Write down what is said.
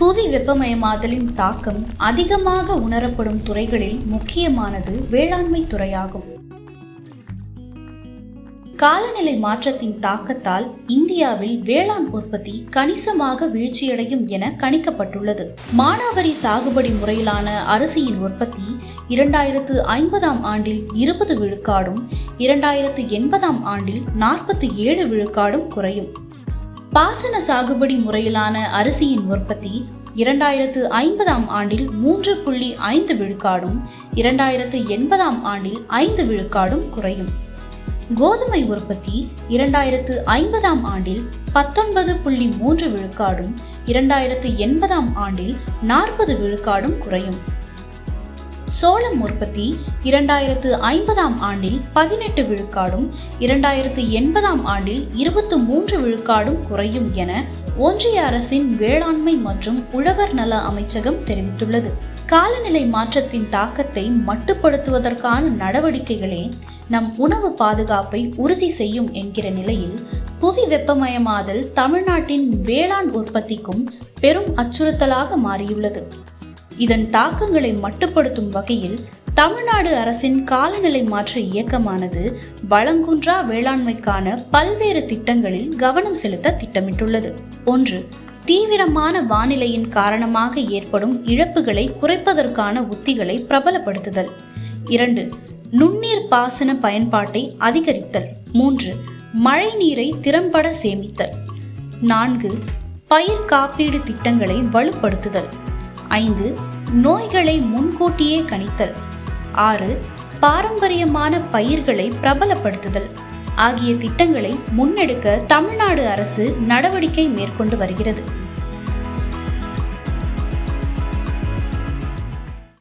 புவி வெப்பமயமாதலின் தாக்கம் அதிகமாக உணரப்படும் துறைகளில் முக்கியமானது வேளாண்மை துறையாகும். காலநிலை மாற்றத்தின் தாக்கத்தால் இந்தியாவில் வேளாண் உற்பத்தி கணிசமாக வீழ்ச்சியடையும் என கணிக்கப்பட்டுள்ளது. மானாவாரி சாகுபடி முறையிலான அரிசியின் உற்பத்தி 2050 ஆண்டில் 20 விழுக்காடும் 2080 ஆண்டில் 47 விழுக்காடும் குறையும். பாசன சாகுபடி முறையிலான அரிசியின் உற்பத்தி 2050 ஆண்டில் 3.5 விழுக்காடும் 2080 ஆண்டில் 5 விழுக்காடும் குறையும். கோதுமை உற்பத்தி 2050 ஆண்டில் 19.3 விழுக்காடும் 2080 ஆண்டில் 40 விழுக்காடும் குறையும். சோளம் உற்பத்தி 2050 ஆண்டில் 18 விழுக்காடும் 2080 ஆண்டில் 23 விழுக்காடும் குறையும் என ஒன்றிய அரசின் வேளாண்மை மற்றும் உழவர் நல அமைச்சகம் தெரிவித்துள்ளது. காலநிலை மாற்றத்தின் தாக்கத்தை மட்டுப்படுத்துவதற்கான நடவடிக்கைகளே நம் உணவு பாதுகாப்பை உறுதி செய்யும் என்கிற நிலையில் புவி வெப்பமயமாதல் தமிழ்நாட்டின் வேளாண் உற்பத்திக்கும் பெரும் அச்சுறுத்தலாக மாறியுள்ளது. இதன் தாக்கங்களை மட்டுப்படுத்தும் வகையில் தமிழ்நாடு அரசின் காலநிலை மாற்ற இயக்கமானது வளங்குன்றா வேளாண்மைக்கான பல்வேறு திட்டங்களில் கவனம் செலுத்த திட்டமிட்டுள்ளது. 1. தீவிரமான வானிலையின் காரணமாக ஏற்படும் இழப்புகளை குறைப்பதற்கான உத்திகளை பிரபலப்படுத்துதல். 2. நுண்ணீர் பாசன பயன்பாட்டை அதிகரித்தல். 3. மழை நீரை திறம்பட சேமித்தல். 4. பயிர் காப்பீடு திட்டங்களை வலுப்படுத்துதல். 5. நோய்களை முன்கூட்டியே கணித்தல். 6. பாரம்பரியமான பயிர்களை பிரபலப்படுத்துதல் ஆகிய திட்டங்களை முன்னெடுக்க தமிழ்நாடு அரசு நடவடிக்கை மேற்கொண்டு வருகிறது.